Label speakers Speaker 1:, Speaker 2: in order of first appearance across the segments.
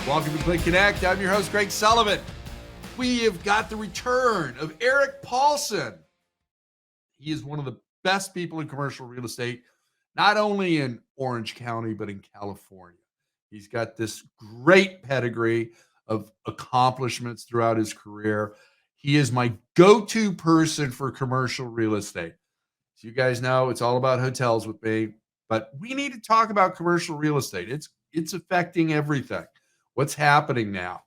Speaker 1: Welcome to CLIC Connect. I'm your host, Greg Sullivan. We have got the return of Eric Paulsen. He is one of the best people in commercial real estate, not only in Orange County, but in California. He's got this great pedigree of accomplishments throughout his career. He is my go-to person for commercial real estate. As you guys know, it's all about hotels with me, but we need to talk about commercial real estate. It's affecting everything. What's happening now?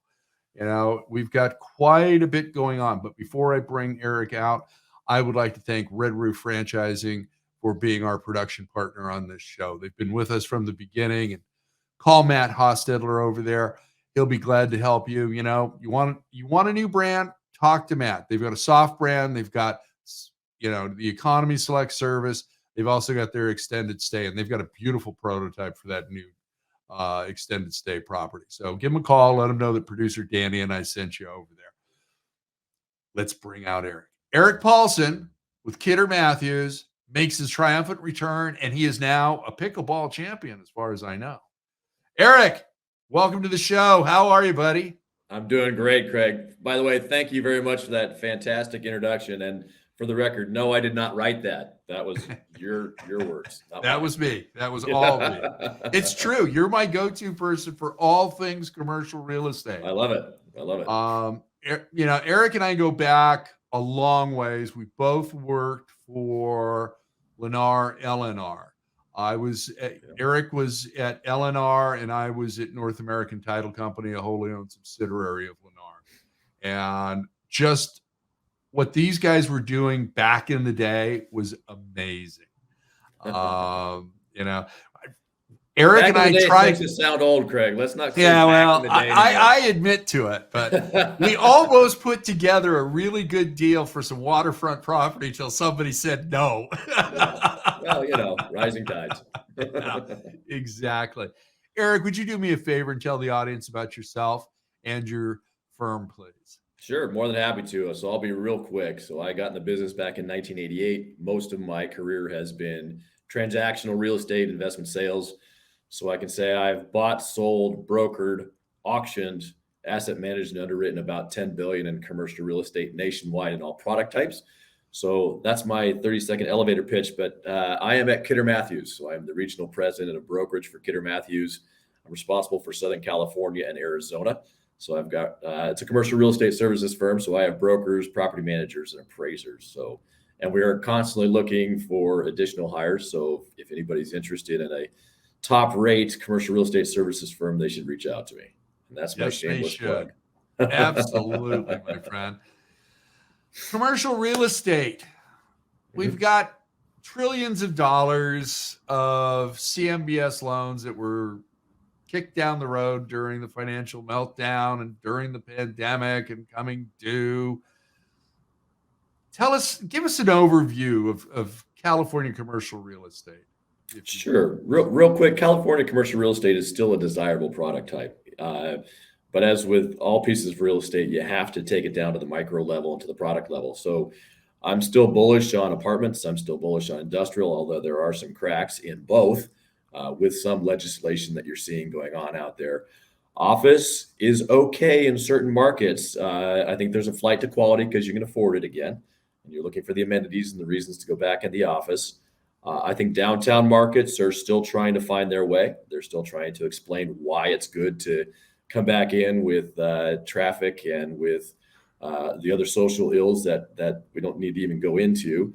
Speaker 1: We've got quite a bit going on. But before I bring Eric out, I would like to thank Red Roof Franchising for being our production partner on this show. They've been with us from the beginning. And call Matt Hostetler over there. He'll be glad to help you. You want a new brand? Talk to Matt. They've got a soft brand. They've got, the Economy Select service. They've also got their extended stay, and they've got a beautiful prototype for that new extended stay property. So give them a call. Let them know that producer Danny and I sent you over there. Let's bring out Eric. Eric Paulsen with Kidder Mathews makes his triumphant return, and he is now a pickleball champion as far as I know. Eric, welcome to the show. How are you, buddy?
Speaker 2: I'm doing great, Craig. By the way, thank you very much for that fantastic introduction. And for the record, no, I did not write that. That was your words.
Speaker 1: That was me. That was all me. It's true. You're my go-to person for all things commercial real estate.
Speaker 2: I love it.
Speaker 1: Eric and I go back a long ways. We both worked for Lennar LNR. Eric was at LNR, and I was at North American Title Company, a wholly owned subsidiary of Lennar. And just what these guys were doing back in the day was amazing. Eric
Speaker 2: back
Speaker 1: and I tried
Speaker 2: to sound old, Craig. Let's not.
Speaker 1: I admit to it, but we almost put together a really good deal for some waterfront property till somebody said no.
Speaker 2: Well, rising tides.
Speaker 1: Yeah, exactly. Eric, would you do me a favor and tell the audience about yourself and your firm, please?
Speaker 2: Sure, more than happy to. So I'll be real quick. So I got in the business back in 1988. Most of my career has been transactional real estate investment sales. So I can say I've bought, sold, brokered, auctioned, asset managed, and underwritten about $10 billion in commercial real estate nationwide in all product types. So that's my 30-second elevator pitch. But I am at Kidder Mathews. So I'm the regional president of brokerage for Kidder Mathews. I'm responsible for Southern California and Arizona. So I've got, it's a commercial real estate services firm. So I have brokers, property managers, and appraisers. And we are constantly looking for additional hires. So if anybody's interested in a top rate commercial real estate services firm, they should reach out to me. And that's my shameless plug.
Speaker 1: Absolutely, my friend. Commercial real estate. We've got trillions of dollars of CMBS loans that were kicked down the road during the financial meltdown and during the pandemic and coming due. Give us an overview of California commercial real estate.
Speaker 2: Sure. Real quick, California commercial real estate is still a desirable product type. But as with all pieces of real estate, you have to take it down to the micro level and to the product level. So I'm still bullish on apartments. I'm still bullish on industrial, although there are some cracks in both. With some legislation that you're seeing going on out there. Office is okay in certain markets. I think there's a flight to quality because you can afford it again, and you're looking for the amenities and the reasons to go back in the office. I think downtown markets are still trying to find their way. They're still trying to explain why it's good to come back in with traffic and with the other social ills that we don't need to even go into.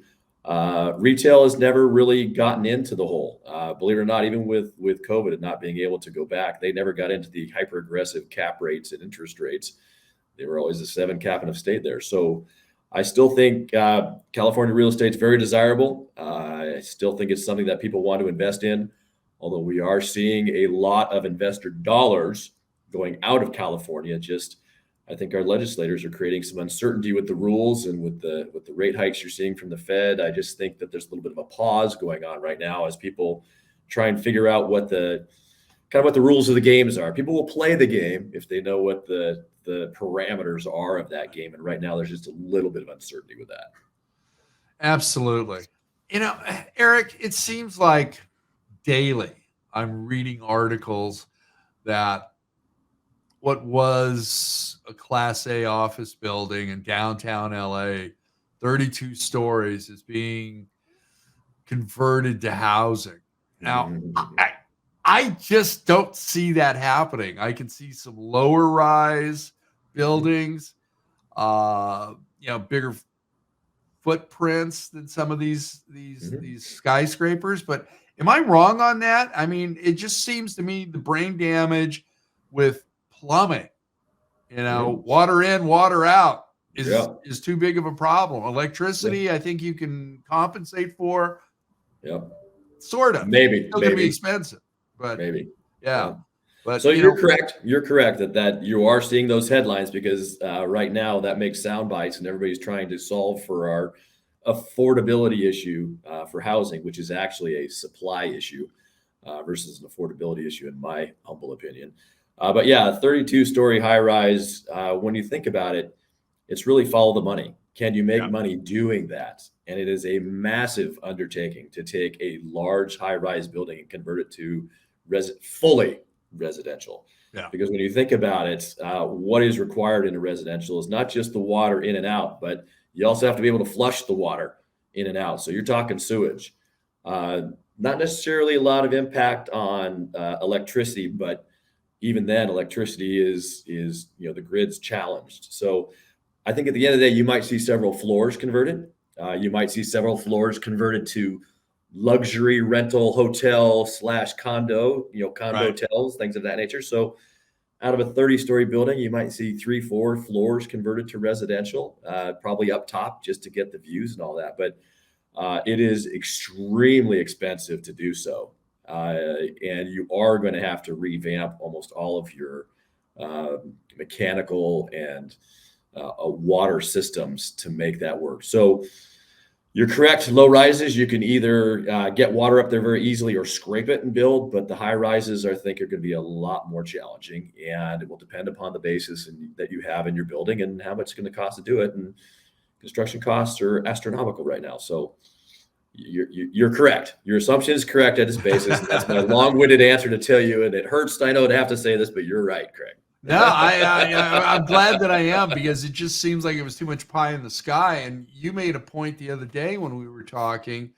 Speaker 2: Retail has never really gotten into the whole, believe it or not, even with COVID and not being able to go back, they never got into the hyper aggressive cap rates and interest rates. They were always a 7 cap and have stayed there. So I still think California real estate is very desirable. I still think it's something that people want to invest in, although we are seeing a lot of investor dollars going out of California. I think our legislators are creating some uncertainty with the rules and with the rate hikes you're seeing from the Fed. I just think that there's a little bit of a pause going on right now as people try and figure out what the rules of the games are. People will play the game if they know what the parameters are of that game. And right now there's just a little bit of uncertainty with that.
Speaker 1: Absolutely. Eric, it seems like daily I'm reading articles that what was a Class A office building in downtown LA, 32 stories, is being converted to housing. Now, I just don't see that happening. I can see some lower rise buildings, bigger footprints than some of these skyscrapers. But am I wrong on that? I mean, it just seems to me the brain damage with plumbing, water in, water out is too big of a problem. Electricity, I think you can compensate for. Sort of.
Speaker 2: Maybe.
Speaker 1: It's still going to be expensive, but
Speaker 2: maybe.
Speaker 1: Yeah. But
Speaker 2: so you're correct. You're correct that you are seeing those headlines because right now that makes sound bites and everybody's trying to solve for our affordability issue for housing, which is actually a supply issue versus an affordability issue, in my humble opinion. But yeah, 32-story high rise. When you think about it, it's really follow the money. Can you make money doing that? And it is a massive undertaking to take a large high rise building and convert it to fully residential. Because when you think about it, what is required in a residential is not just the water in and out, but you also have to be able to flush the water in and out. So you're talking sewage. Not necessarily a lot of impact on electricity, but even then, electricity is the grid's challenged. So I think at the end of the day, you might see several floors converted. You might see several floors converted to luxury rental hotel / condo, hotels, things of that nature. So out of a 30-story building, you might see 3-4 floors converted to residential, probably up top just to get the views and all that. But it is extremely expensive to do so. And you are going to have to revamp almost all of your mechanical and water systems to make that work. So you're correct. Low rises, you can either get water up there very easily or scrape it and build, but the high rises, I think, are going to be a lot more challenging, and it will depend upon the basis that you have in your building and how much it's going to cost to do it. And construction costs are astronomical right now. So you're correct. Your assumption is correct at this basis. That's my long-winded answer to tell you, and it hurts, I know, to have to say this, but you're right, Craig.
Speaker 1: No, I'm glad that I am, because it just seems like it was too much pie in the sky. And you made a point the other day when we were talking,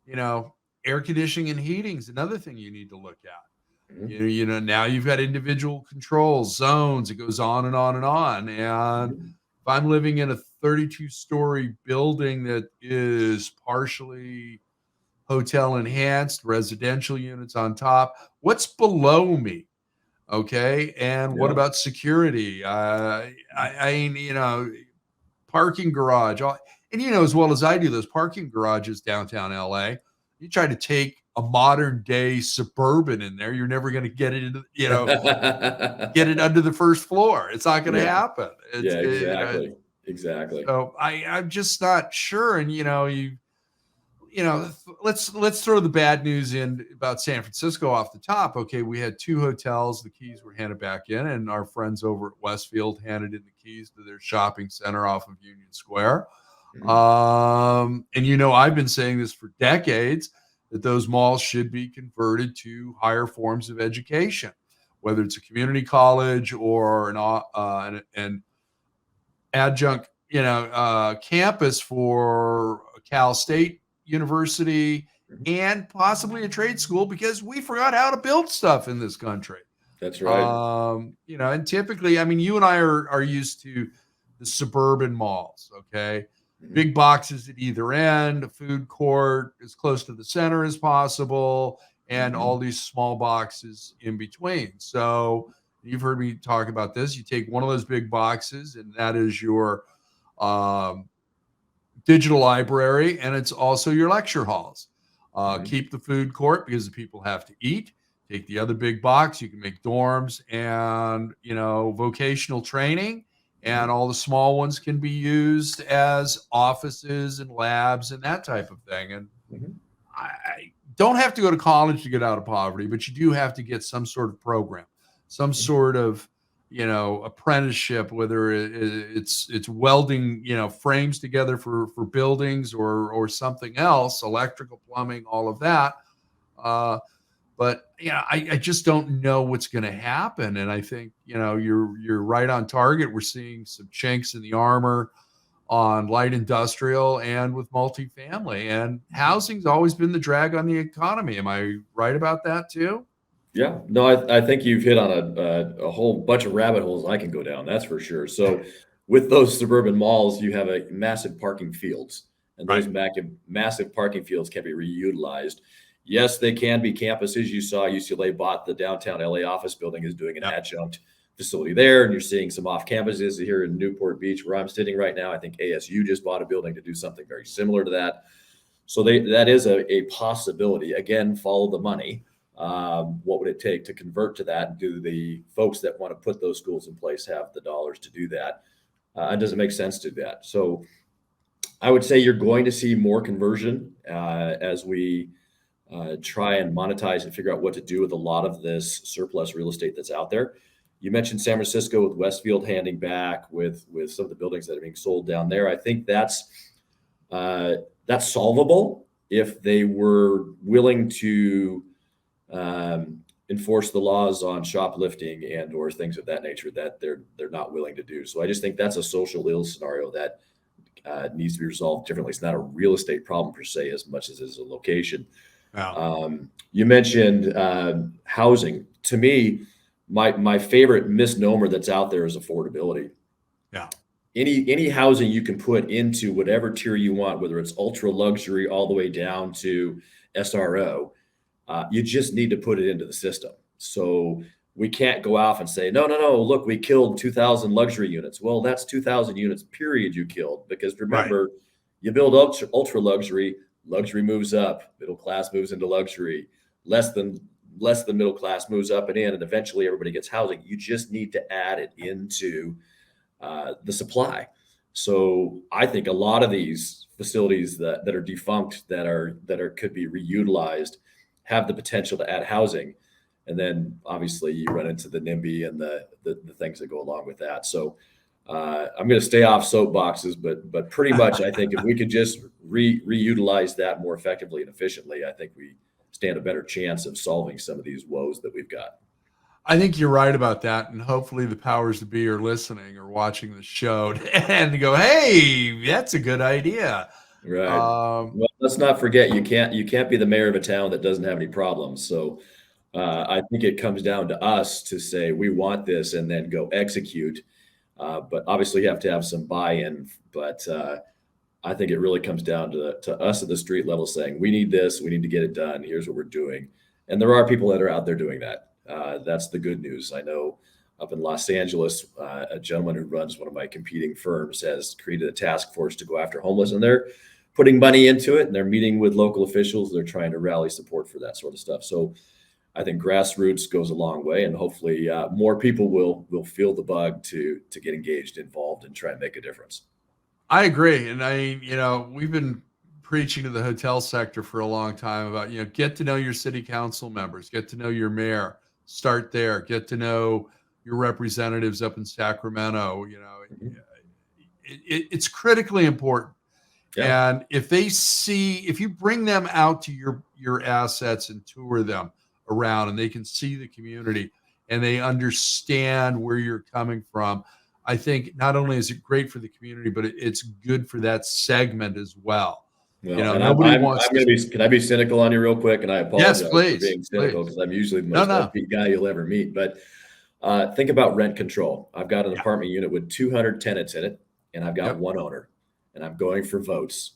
Speaker 1: air conditioning and heating is another thing you need to look at. Now you've got individual controls, zones, it goes on and on and on. And if I'm living in a 32-story building that is partially hotel enhanced, residential units on top, what's below me? Okay. And what about security? Parking garage. And as well as I do, those parking garages downtown LA, you try to take a modern day Suburban in there, you're never going to get it into, get it under the first floor. It's not going to happen.
Speaker 2: Exactly.
Speaker 1: So I'm just not sure. And, let's throw the bad news in about San Francisco off the top. Okay, we had 2 hotels. The keys were handed back in, and our friends over at Westfield handed in the keys to their shopping center off of Union Square. And I've been saying this for decades, that those malls should be converted to higher forms of education, whether it's a community college or an adjunct, campus for Cal State University and possibly a trade school, because we forgot how to build stuff in this country.
Speaker 2: That's right.
Speaker 1: And typically, you and I are used to the suburban malls. Okay. Big boxes at either end, a food court as close to the center as possible, and all these small boxes in between. So you've heard me talk about this. You take one of those big boxes, and that is your digital library, and it's also your lecture halls. Keep the food court because the people have to eat. Take the other big box. You can make dorms and vocational training, and all the small ones can be used as offices and labs and that type of thing. And I don't have to go to college to get out of poverty, but you do have to get some sort of program, some sort of apprenticeship, whether it's welding, frames together for buildings or something else, electrical, plumbing, all of that. But I just don't know what's going to happen. And I think you're right on target. We're seeing some chinks in the armor on light industrial and with multifamily, and housing's always been the drag on the economy. Am I right about that too?
Speaker 2: Yeah, no, I think you've hit on a whole bunch of rabbit holes I can go down. That's for sure. So, with those suburban malls, you have a massive parking fields, and those massive parking fields can be reutilized. Yes, they can be campuses. You saw UCLA bought the downtown LA office building, is doing an adjunct facility there, and you're seeing some off campuses here in Newport Beach, where I'm sitting right now. I think ASU just bought a building to do something very similar to that. So that is a possibility. Again, follow the money. What would it take to convert to that? Do the folks that want to put those schools in place have the dollars to do that? And does it make sense to do that? So I would say you're going to see more conversion as we try and monetize and figure out what to do with a lot of this surplus real estate that's out there. You mentioned San Francisco with Westfield handing back with some of the buildings that are being sold down there. I think that's solvable if they were willing to enforce the laws on shoplifting and or things of that nature that they're not willing to do. So I just think that's a social ill scenario that needs to be resolved differently. It's not a real estate problem per se as much as it is a location. Wow. You mentioned housing. To me, my favorite misnomer that's out there is affordability.
Speaker 1: Yeah.
Speaker 2: Any housing you can put into whatever tier you want, whether it's ultra luxury all the way down to SRO, you just need to put it into the system. So we can't go off and say, no, look, we killed 2,000 luxury units. Well, that's 2,000 units, period, you killed. Because remember, you build ultra luxury moves up, middle class moves into luxury, less than middle class moves up and in, and eventually everybody gets housing. You just need to add it into the supply. So I think a lot of these facilities that are defunct, that could be reutilized, have the potential to add housing. And then obviously you run into the NIMBY and the things that go along with that. So I'm going to stay off soapboxes, but pretty much I think if we could just reutilize that more effectively and efficiently, I think we stand a better chance of solving some of these woes that we've got.
Speaker 1: I think you're right about that. And hopefully the powers that be are listening or watching the show and go, hey, that's a good idea.
Speaker 2: Right. Well, let's not forget, you can't be the mayor of a town that doesn't have any problems. So I think it comes down to us to say, we want this, and then go execute. But obviously you have to have some buy-in. But I think it really comes down to us at the street level saying, we need this, we need to get it done. Here's what we're doing. And there are people that are out there doing that. That's the good news. I know up in Los Angeles, a gentleman who runs one of my competing firms has created a task force to go after homeless, and they're putting money into it, and they're meeting with local officials. They're trying to rally support for that sort of stuff. So I think grassroots goes a long way, and hopefully more people will feel the bug to get engaged, involved, and try and make a difference.
Speaker 1: I agree. And we've been preaching to the hotel sector for a long time about, get to know your city council members, get to know your mayor, start there, get to know your representatives up in Sacramento. It's critically important. Yeah. And if you bring them out to your assets and tour them around, and they can see the community and they understand where you're coming from, I think not only is it great for the community, but it's good for that segment as well.
Speaker 2: Well, nobody wants. Can I be cynical on you real quick? And I apologize for being cynical, because I'm usually the most upbeat guy you'll ever meet. But think about rent control. I've got an apartment unit with 200 tenants in it, and I've got one owner, and I'm going for votes.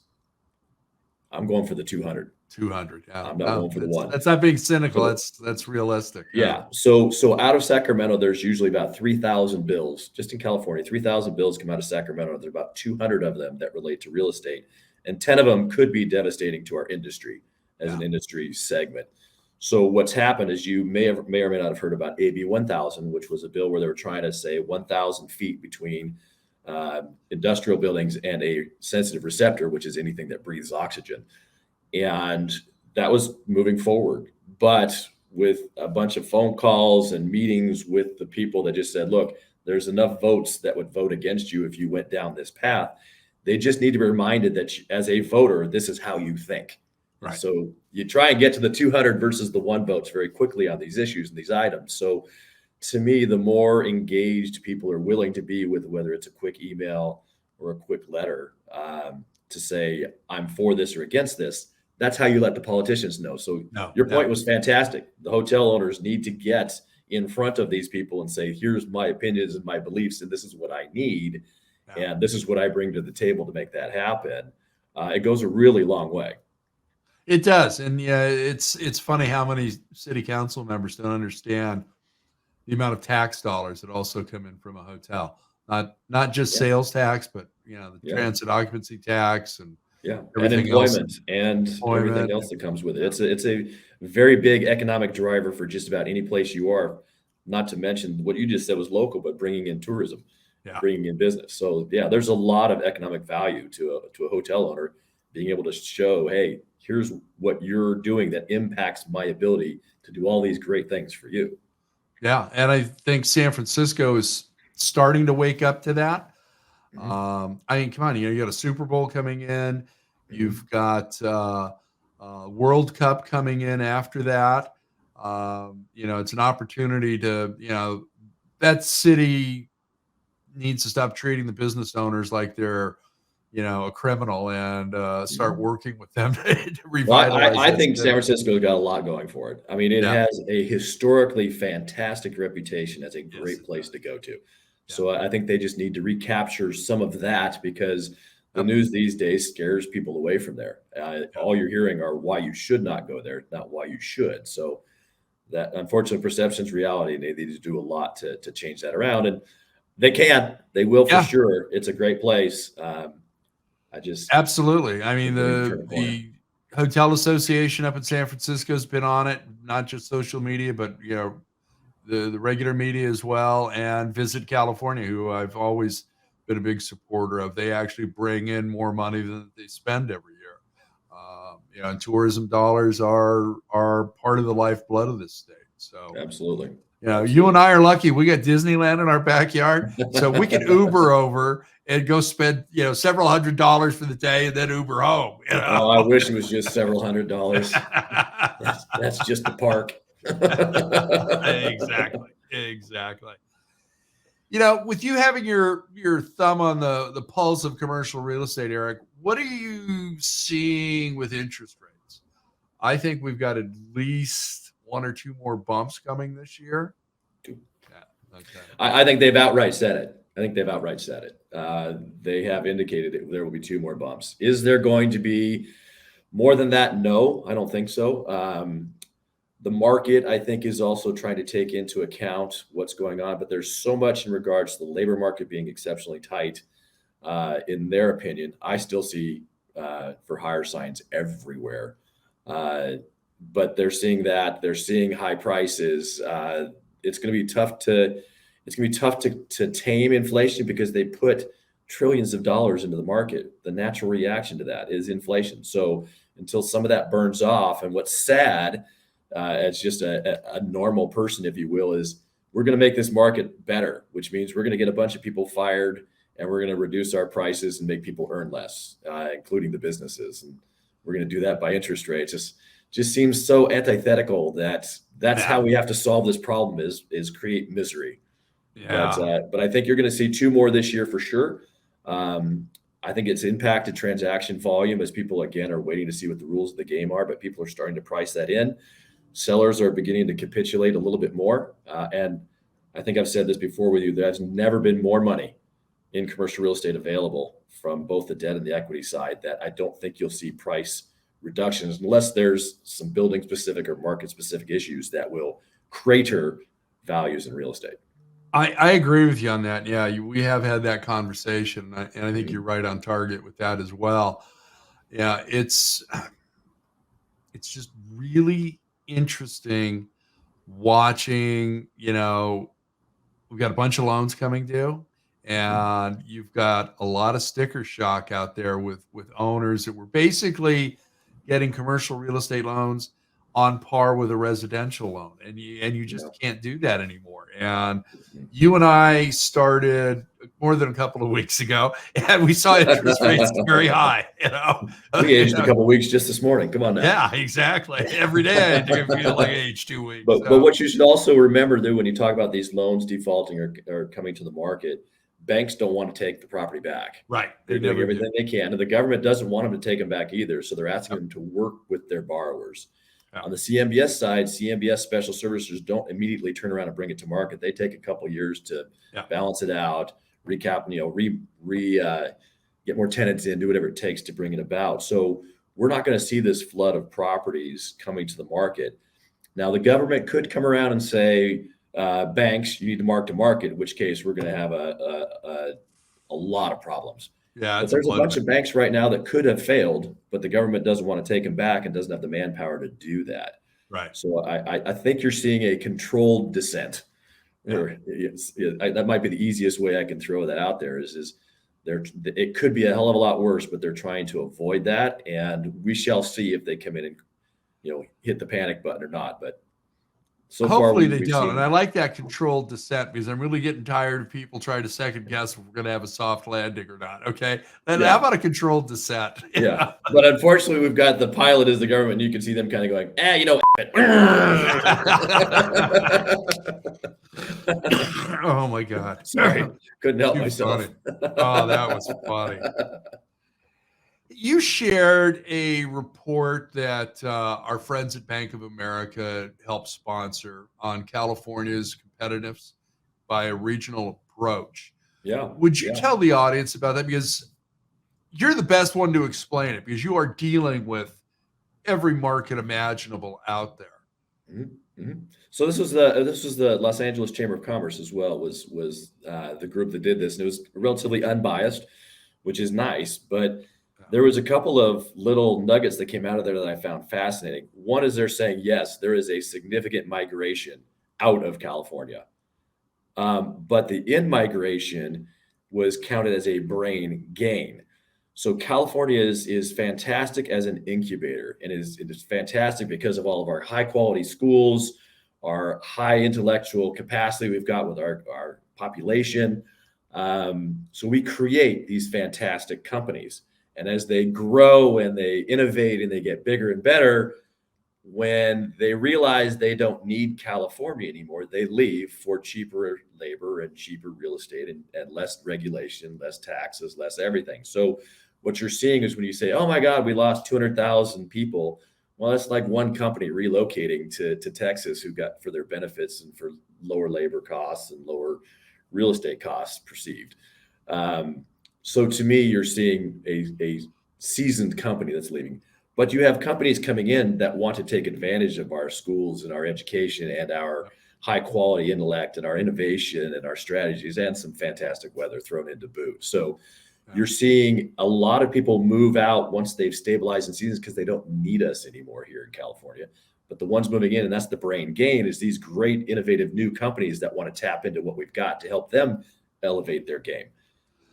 Speaker 2: I'm going for the 200. 200. Yeah. I'm not going for the one. That's
Speaker 1: not being cynical. That's realistic.
Speaker 2: Yeah. So out of Sacramento, there's usually about 3,000 bills. Just in California, 3,000 bills come out of Sacramento. There's about 200 of them that relate to real estate, and 10 of them could be devastating to our industry as an industry segment. So what's happened is you may or may not have heard about AB 1000, which was a bill where they were trying to say 1,000 feet between industrial buildings and a sensitive receptor, which is anything that breathes oxygen. And that was moving forward. But with a bunch of phone calls and meetings with the people that just said, look, there's enough votes that would vote against you if you went down this path. They just need to be reminded that as a voter, this is how you think. And
Speaker 1: Right.
Speaker 2: so you try and get to the 200 versus the 1 votes very quickly on these issues and these items. So to me, the more engaged people are willing to be with whether it's a quick email or a quick letter to say, I'm for this or against this, that's how you let the politicians know. So your point was fantastic. The hotel owners need to get in front of these people and say, here's my opinions and my beliefs, and this is what I need. And this is what I bring to the table to make that happen. It goes a really long way.
Speaker 1: It does. And yeah, it's funny how many city council members don't understand the amount of tax dollars that also come in from a hotel. Not just sales tax, but the transit occupancy tax and
Speaker 2: everything employment else. And everything else that comes with it. It's a very big economic driver for just about any place you are. Not to mention what you just said was local, but bringing in tourism, bringing in business. So there's a lot of economic value to a hotel owner being able to show, hey, here's what you're doing that impacts my ability to do all these great things for you.
Speaker 1: Yeah, and I think San Francisco is starting to wake up to that. I mean, come on, you got a Super Bowl coming in, you've got World Cup coming in after that. It's an opportunity to, that city needs to stop treating the business owners like they're, a criminal and start working with them to revitalize.
Speaker 2: I think San Francisco's got a lot going for it. I mean, it has a historically fantastic reputation as a great place to go to. So I think they just need to recapture some of that because the news these days scares people away from there. All you're hearing are why you should not go there, not why you should. So that unfortunate perception's reality. They need to do a lot to change that around, and they will for sure. It's a great place.
Speaker 1: Absolutely. I mean, the Hotel Association up in San Francisco has been on it, not just social media, but the regular media as well, and Visit California, who I've always been a big supporter of. They actually bring in more money than they spend every year. And tourism dollars are part of the lifeblood of this state. So
Speaker 2: absolutely.
Speaker 1: You and I are lucky. We got Disneyland in our backyard, so we can Uber over and go spend, several $100s for the day and then Uber home.
Speaker 2: Oh, I wish it was just several $100s. That's just the park.
Speaker 1: Exactly. With you having your thumb on the pulse of commercial real estate, Eric, what are you seeing with interest rates? I think we've got at least 1 or 2 more bumps coming this year.
Speaker 2: Okay. I think they've outright said it. They have indicated that there will be 2 more bumps. Is there going to be more than that? No, I don't think so. The market, I think, is also trying to take into account what's going on, but there's so much in regards to the labor market being exceptionally tight. In their opinion, I still see for higher signs everywhere. But they're seeing high prices. It's going to be tough to tame inflation because they put trillions of dollars into the market. The natural reaction to that is inflation. So until some of that burns off, and what's sad, as just a normal person, if you will, is we're going to make this market better, which means we're going to get a bunch of people fired and we're going to reduce our prices and make people earn less, including the businesses. And we're going to do that by interest rates. Just seems so antithetical that's how we have to solve this problem is create misery. But I think you're going to see 2 more this year for sure. I think it's impacted transaction volume as people, again, are waiting to see what the rules of the game are, but people are starting to price that in. Sellers are beginning to capitulate a little bit more. And I think I've said this before with you, there's never been more money in commercial real estate available from both the debt and the equity side that I don't think you'll see price reductions unless there's some building specific or market specific issues that will crater values in real estate.
Speaker 1: I agree with you on that. Yeah, we have had that conversation, and I think you're right on target with that as well. Yeah, it's just really interesting watching. We've got a bunch of loans coming due, and you've got a lot of sticker shock out there with owners that were basically getting commercial real estate loans on par with a residential loan, and you just
Speaker 2: Yeah.
Speaker 1: can't do that anymore. And
Speaker 2: Mhm.
Speaker 1: you and I started more than a couple of weeks ago, and we saw interest rates very high.
Speaker 2: We aged a couple weeks just this morning. Come on now.
Speaker 1: Yeah, exactly. Every day I do feel like age 2 weeks.
Speaker 2: But what you should also remember, though, when you talk about these loans defaulting or coming to the market, banks don't want to take the property back.
Speaker 1: Right.
Speaker 2: They're doing everything they can, and the government doesn't want them to take them back either. So they're asking them to work with their borrowers. On the CMBS side, CMBS special servicers don't immediately turn around and bring it to market. They take a couple years to balance it out, recap, get more tenants in, do whatever it takes to bring it about. So we're not going to see this flood of properties coming to the market. Now, the government could come around and say, banks, you need to mark to market, in which case we're going to have a lot of problems.
Speaker 1: Yeah,
Speaker 2: but there's a bunch of banks right now that could have failed, but the government doesn't want to take them back and doesn't have the manpower to do that.
Speaker 1: Right.
Speaker 2: So I think you're seeing a controlled descent. That might be the easiest way I can throw that out there is it could be a hell of a lot worse, but they're trying to avoid that. And we shall see if they come in and, hit the panic button or not. But so
Speaker 1: hopefully
Speaker 2: far,
Speaker 1: they don't. And I like that controlled descent because I'm really getting tired of people trying to second guess if we're going to have a soft landing or not. Okay. Then how about a controlled descent?
Speaker 2: Yeah. But unfortunately, we've got the pilot as the government, and you can see them kind of going,
Speaker 1: Oh my God.
Speaker 2: Sorry. Couldn't help myself.
Speaker 1: Oh, that was funny. You shared a report that our friends at Bank of America helped sponsor on California's competitiveness by a regional approach.
Speaker 2: Yeah.
Speaker 1: Would you tell the audience about that? Because you're the best one to explain it because you are dealing with every market imaginable out there.
Speaker 2: Mm-hmm. Mm-hmm. So this was the Los Angeles Chamber of Commerce as well, was the group that did this. And it was relatively unbiased, which is nice. But there was a couple of little nuggets that came out of there that I found fascinating. One is they're saying, yes, there is a significant migration out of California. But the in-migration was counted as a brain gain. So California is fantastic as an incubator, and it is fantastic because of all of our high-quality schools, our high intellectual capacity we've got with our population. So we create these fantastic companies. And as they grow and they innovate and they get bigger and better, when they realize they don't need California anymore, they leave for cheaper labor and cheaper real estate and less regulation, less taxes, less everything. So what you're seeing is when you say, oh my God, we lost 200,000 people. Well, that's like one company relocating to Texas who got for their benefits and for lower labor costs and lower real estate costs perceived. So to me, you're seeing a seasoned company that's leaving, but you have companies coming in that want to take advantage of our schools and our education and our high quality intellect and our innovation and our strategies and some fantastic weather thrown into boot. So you're seeing a lot of people move out once they've stabilized in seasons because they don't need us anymore here in California. But the ones moving in, and that's the brain gain, is these great innovative new companies that want to tap into what we've got to help them elevate their game.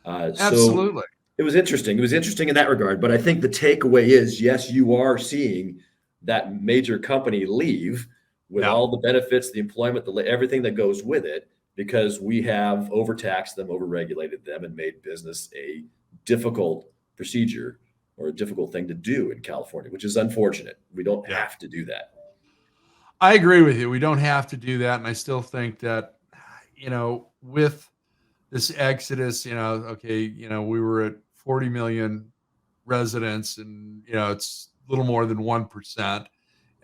Speaker 1: Absolutely.
Speaker 2: So it was interesting. It was interesting in that regard. But I think the takeaway is, yes, you are seeing that major company leave with all the benefits, the employment, everything that goes with it, because we have overtaxed them, overregulated them, and made business a difficult procedure or a difficult thing to do in California, which is unfortunate. We don't have to do that.
Speaker 1: I agree with you. We don't have to do that. And I still think that, with this exodus, we were at 40 million residents and, it's a little more than 1%.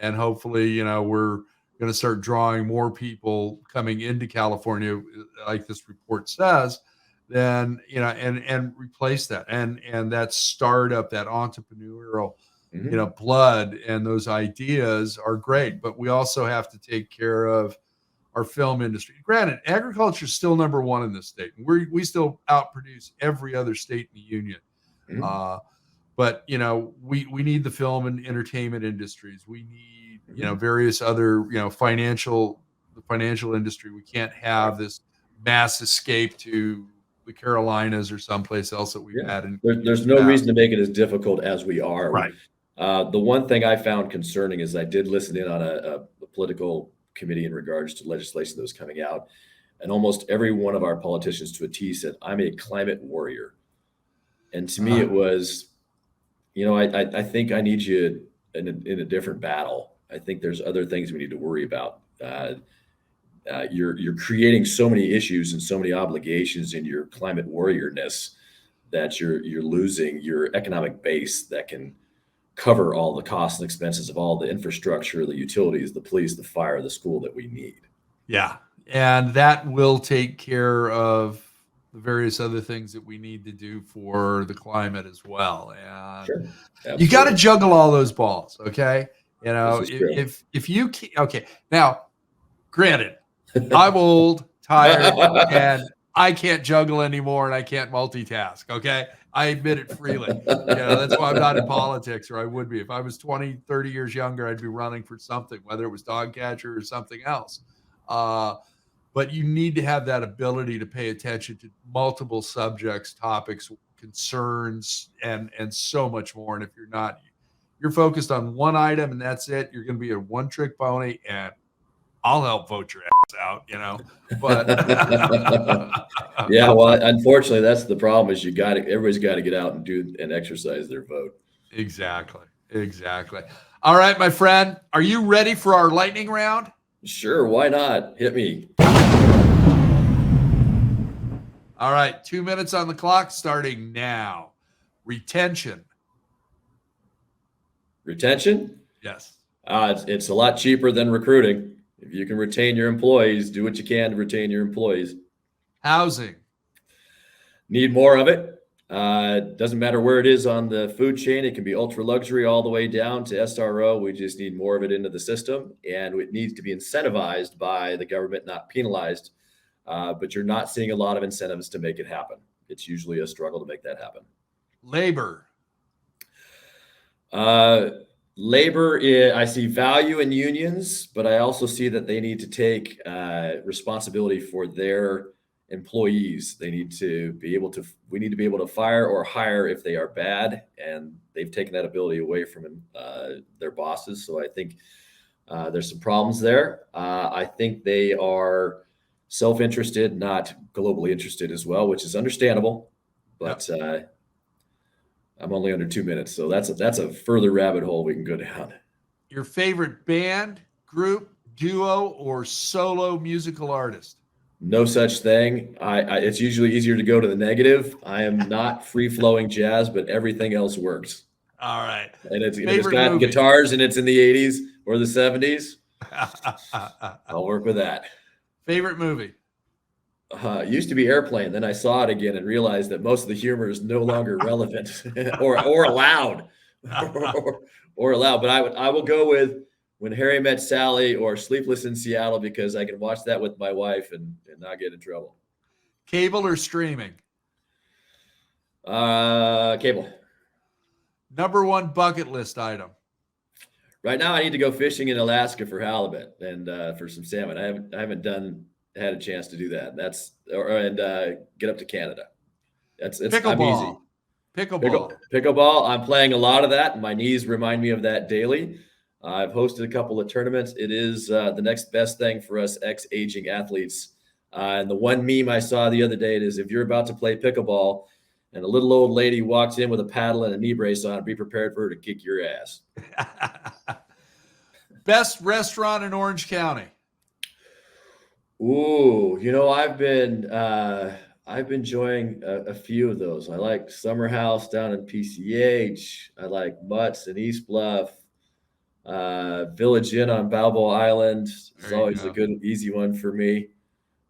Speaker 1: And hopefully, we're going to start drawing more people coming into California, like this report says, then, and replace that. And that startup, that entrepreneurial, blood and those ideas are great. But we also have to take care of our film industry. Granted, agriculture is still number one in this state. We still outproduce every other state in the union. But we need the film and entertainment industries. We need various other the financial industry. We can't have this mass escape to the Carolinas or someplace else that we've had.
Speaker 2: There's no reason to make it as difficult as we are.
Speaker 1: Right.
Speaker 2: The one thing I found concerning is I did listen in on a political committee in regards to legislation that was coming out. And almost every one of our politicians to a T said, I'm a climate warrior. And to me, it was, I think I need you in a different battle. I think there's other things we need to worry about. You're creating so many issues and so many obligations in your climate warriorness that you're losing your economic base that can cover all the costs and expenses of all the infrastructure, the utilities, the police, the fire, the school that we need.
Speaker 1: Yeah. And that will take care of the various other things that we need to do for the climate as well. And
Speaker 2: Sure.
Speaker 1: you got to juggle all those balls. Okay. If you can't, okay. Now, granted, I'm old, tired, and I can't juggle anymore and I can't multitask. Okay. I admit it freely. That's why I'm not in politics, or I would be. If I was 20, 30 years younger, I'd be running for something, whether it was dog catcher or something else. But you need to have that ability to pay attention to multiple subjects, topics, concerns, and so much more. And if you're not, you're focused on one item and that's it, you're going to be a one-trick pony, and I'll help vote your ass out, but
Speaker 2: yeah, well, unfortunately, that's the problem is everybody's got to get out and do and exercise their vote.
Speaker 1: Exactly. All right, my friend, are you ready for our lightning round?
Speaker 2: Sure, why not? Hit me.
Speaker 1: All right, 2 minutes on the clock starting now. Retention.
Speaker 2: Yes. It's a lot cheaper than recruiting. If you can retain your employees, do what you can to retain your employees.
Speaker 1: Housing.
Speaker 2: Need more of it. Doesn't matter where it is on the food chain. It can be ultra luxury all the way down to SRO. We just need more of it into the system, and it needs to be incentivized by the government, not penalized. But you're not seeing a lot of incentives to make it happen. It's usually a struggle to make that happen.
Speaker 1: Labor.
Speaker 2: Labor, I see value in unions, but I also see that they need to take responsibility for their employees. We need to be able to fire or hire if they are bad, and they've taken that ability away from their bosses. So I think there's some problems there. I think they are self-interested, not globally interested as well, which is understandable, but I'm only under 2 minutes. So that's a further rabbit hole we can go down.
Speaker 1: Your favorite band, group, duo, or solo musical artist?
Speaker 2: No such thing. It's usually easier to go to the negative. I am not free-flowing jazz, but everything else works.
Speaker 1: All right.
Speaker 2: And it's got guitars and it's in the 80s or the 70s. I'll work with that.
Speaker 1: Favorite movie?
Speaker 2: It used to be Airplane. Then I saw it again and realized that most of the humor is no longer relevant or allowed or allowed. But I will go with When Harry Met Sally or Sleepless in Seattle, because I can watch that with my wife and not get in trouble.
Speaker 1: Cable or streaming?
Speaker 2: Cable.
Speaker 1: Number one bucket list item?
Speaker 2: Right now, I need to go fishing in Alaska for halibut and for some salmon. I haven't had a chance to do that. And get up to Canada. It's
Speaker 1: pickleball.
Speaker 2: I'm easy. Pickleball. I'm playing a lot of that. My knees remind me of that daily. I've hosted a couple of tournaments. It is the next best thing for us ex-aging athletes. And the one meme I saw the other day is, if you're about to play pickleball and a little old lady walks in with a paddle and a knee brace on, be prepared for her to kick your ass.
Speaker 1: Best restaurant in Orange County?
Speaker 2: Ooh, I've been enjoying a few of those. I like Summer House down in PCH. I like Mutt's in East Bluff. Village Inn on Balboa Island is always a good, easy one for me.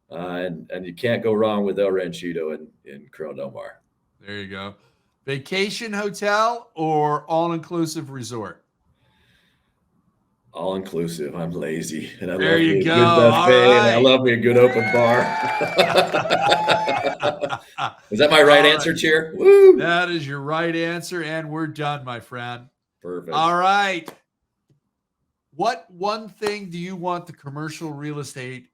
Speaker 2: And you can't go wrong with El Ranchito in Corona Del Mar.
Speaker 1: There you go. Vacation hotel or all-inclusive resort?
Speaker 2: All-inclusive. I'm lazy. And I
Speaker 1: there
Speaker 2: love
Speaker 1: you
Speaker 2: me a
Speaker 1: go.
Speaker 2: good buffet,
Speaker 1: right.
Speaker 2: And I love me a good open bar. Is that my right answer, Chair? Woo!
Speaker 1: That is your right answer, and we're done, my friend.
Speaker 2: Perfect.
Speaker 1: All right. What one thing do you want the commercial real estate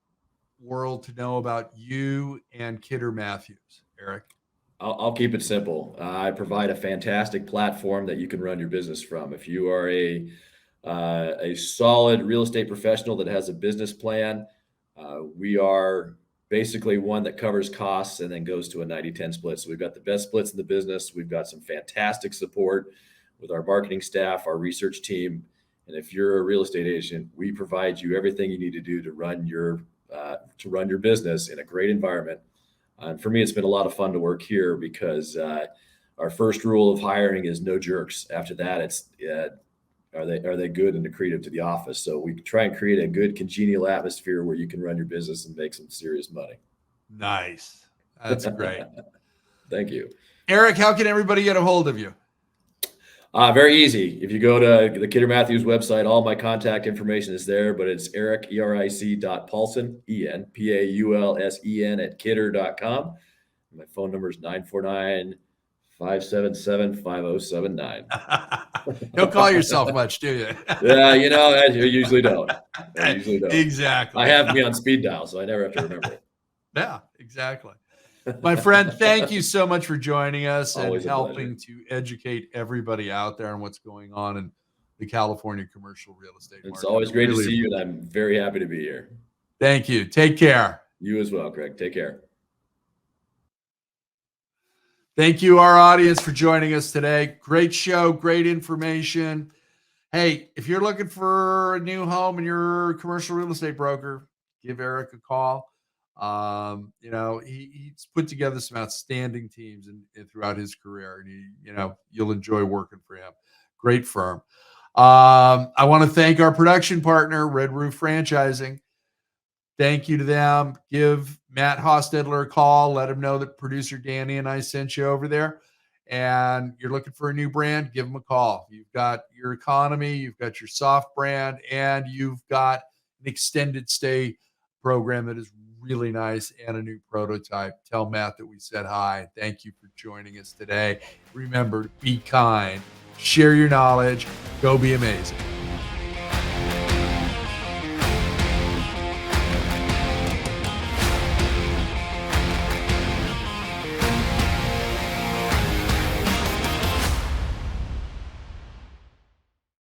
Speaker 1: world to know about you and Kidder Mathews, Eric?
Speaker 2: I'll keep it simple. I provide a fantastic platform that you can run your business from. If you are a solid real estate professional that has a business plan, we are basically one that covers costs and then goes to a 90-10 split. So we've got the best splits in the business. We've got some fantastic support with our marketing staff, our research team. And if you're a real estate agent, we provide you everything you need to do to run your business in a great environment. And for me, it's been a lot of fun to work here because our first rule of hiring is no jerks. After that, it's are they good and accretive to the office? So we try and create a good congenial atmosphere where you can run your business and make some serious money.
Speaker 1: Nice. That's great.
Speaker 2: Thank you.
Speaker 1: Eric, how can everybody get a hold of you?
Speaker 2: Very easy. If you go to the Kidder Mathews website, all my contact information is there, but it's Eric, Eric.Paulsen, Paulsen @kidder.com. My phone number is 949-577-5079.
Speaker 1: Don't call yourself much, do you?
Speaker 2: Yeah, I usually don't.
Speaker 1: Exactly.
Speaker 2: I have me on speed dial, so I never have to remember it.
Speaker 1: Yeah, exactly. My friend, thank you so much for joining us
Speaker 2: Always
Speaker 1: and
Speaker 2: a
Speaker 1: helping to educate everybody out there on what's going on in the California commercial real estate market.
Speaker 2: It's always great to see you, and I'm very happy to be here.
Speaker 1: Thank you. Take care.
Speaker 2: You as well, Craig. Take care.
Speaker 1: Thank you, our audience, for joining us today. Great show, great information. Hey, if you're looking for a new home and you're a commercial real estate broker, give Eric a call. He's put together some outstanding teams and throughout his career, and you'll enjoy working for him. Great firm. I want to thank our production partner, Red Roof Franchising. Thank you to them. Give Matt Hostetler a call. Let him know that producer Danny and I sent you over there. And you're looking for a new brand, give them a call. You've got your economy, you've got your soft brand, and you've got an extended stay program that is really nice and a new prototype. Tell Matt that we said hi. Thank you for joining us today. Remember, be kind, share your knowledge, go be amazing.